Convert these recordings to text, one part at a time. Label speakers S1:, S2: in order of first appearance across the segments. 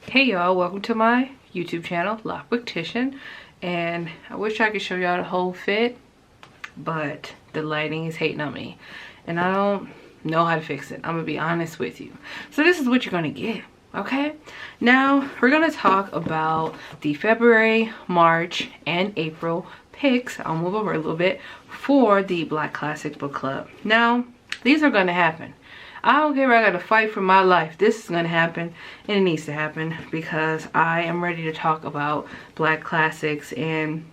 S1: Hey y'all, welcome to my YouTube channel, Loc'D, and I wish I could show y'all the whole fit, but the lighting is hating on me and I don't know how to fix it. I'm gonna be honest with you. So this is what you're gonna get, okay? Now we're gonna talk about the February, March, and April picks. I'll move over a little bit for the Black Classic Book Club. Now these are gonna happen. I don't care if I gotta fight for my life. This is gonna happen, and it needs to happen because I am ready to talk about Black classics, and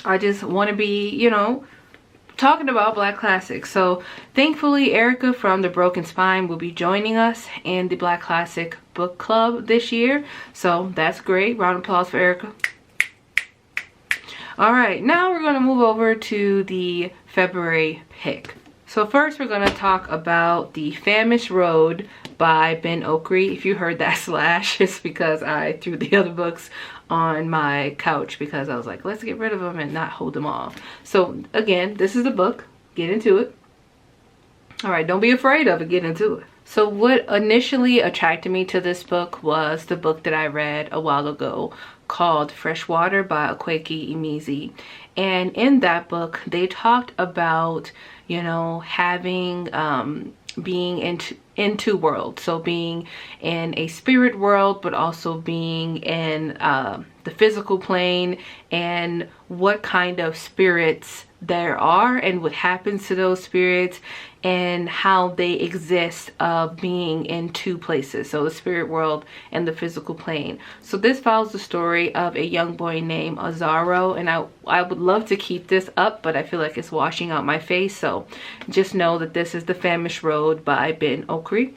S1: I just want to be, you know, talking about Black classics. So thankfully Erica from The Broken Spine will be joining us in the Black Classic Book Club this year, so that's great. Round of applause for Erica. All right, now we're gonna move over to the February pick. So first we're going to talk about the Famished Road by Ben Okri. If you heard that slash, it's because I threw the other books on my couch because I was like, let's get rid of them and not hold them off. So again, this is the book. Get into it. All right, don't be afraid of it. Get into it. So what initially attracted me to this book was the book that I read a while ago called Freshwater by Akwaeke Emezi. And in that book, they talked about, you know, having being in two worlds. So being in a spirit world, but also being in the physical plane, and what kind of spirits there are and what happens to those spirits, and how they exist of being in two places, so the spirit world and the physical plane. So this follows the story of a young boy named Azaro, and I would love to keep this up, but I feel like it's washing out my face, so just know that this is The Famished Road by Ben Okri.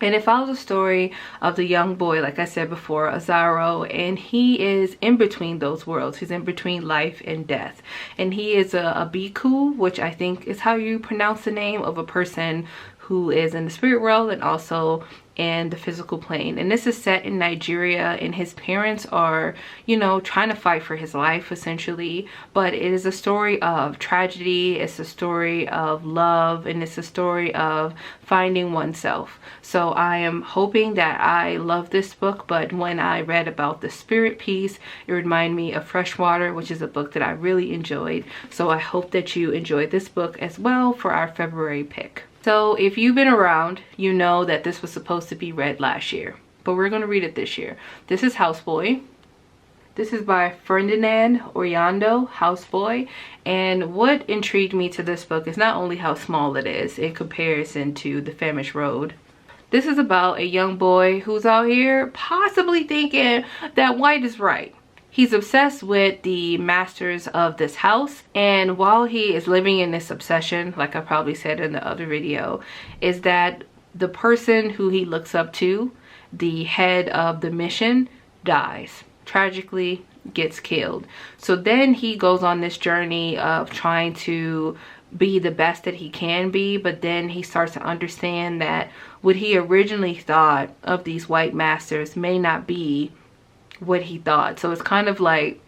S1: And it follows the story of the young boy, like I said before, Azaro, and he is in between those worlds. He's in between life and death. And he is a bhikkhu, which I think is how you pronounce the name of a person who is in the spirit world and also in the physical plane. And this is set in Nigeria, and his parents are, you know, trying to fight for his life essentially. But it is a story of tragedy, it's a story of love, and it's a story of finding oneself. So I am hoping that I love this book, but when I read about the spirit piece, it reminded me of Freshwater, which is a book that I really enjoyed. So I hope that you enjoyed this book as well for our February pick. So if you've been around, you know that this was supposed to be read last year, but we're going to read it this year. This is Houseboy. This is by Ferdinand Orlando, Houseboy. And what intrigued me to this book is not only how small it is in comparison to The Famished Road. This is about a young boy who's out here possibly thinking that white is right. He's obsessed with the masters of this house, and while he is living in this obsession, like I probably said in the other video, is that the person who he looks up to, the head of the mission, dies. Tragically gets killed. So then he goes on this journey of trying to be the best that he can be, but then he starts to understand that what he originally thought of these white masters may not be what he thought. So it's kind of like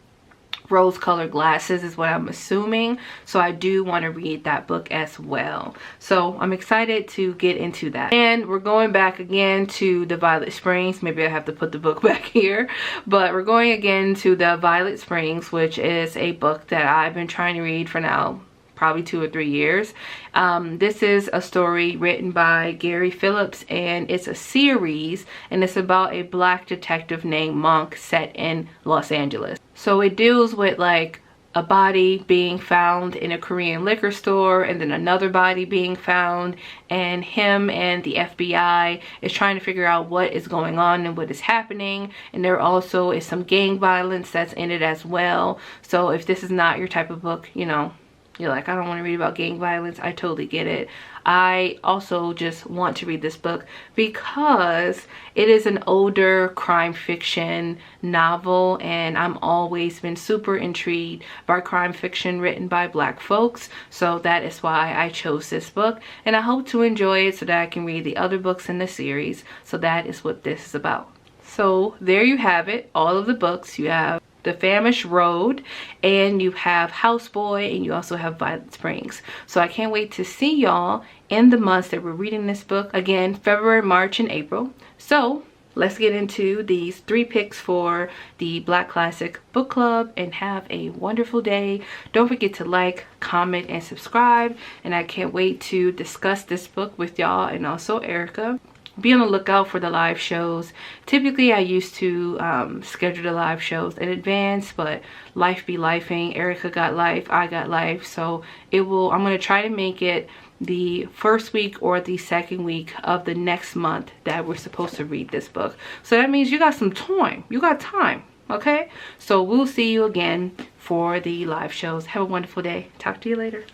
S1: rose-colored glasses is what I'm assuming. So I do want to read that book as well. So I'm excited to get into that. And we're going back again to the Violet Springs. Maybe I have to put the book back here, but we're going again to the Violet Springs, which is a book that I've been trying to read for now probably 2 or 3 years. This is a story written by Gary Phillips, and it's a series, and it's about a black detective named Monk set in Los Angeles. So it deals with like a body being found in a Korean liquor store, and then another body being found, and him and the FBI is trying to figure out what is going on and what is happening. And there also is some gang violence that's in it as well. So if this is not your type of book, you know, you're like, I don't want to read about gang violence, I totally get it. I also just want to read this book because it is an older crime fiction novel, and I'm always been super intrigued by crime fiction written by black folks. So that is why I chose this book, and I hope to enjoy it so that I can read the other books in the series. So that is what this is about. So there you have it, all of the books. You have The Famished Road, and you have Houseboy, and you also have Violet Springs. So I can't wait to see y'all in the months that we're reading this book. Again, February, March, and April. So let's get into these 3 picks for the Black Classic Book Club and have a wonderful day. Don't forget to like, comment, and subscribe. And I can't wait to discuss this book with y'all and also Erica. Be on the lookout for the live shows. Typically I used to schedule the live shows in advance, but life be lifing. Erica got life, I got life, so I'm going to try to make it the first week or the second week of the next month that we're supposed to read this book. So that means you got some time. You got time, okay? So we'll see you again for the live shows. Have a wonderful day. Talk to you later.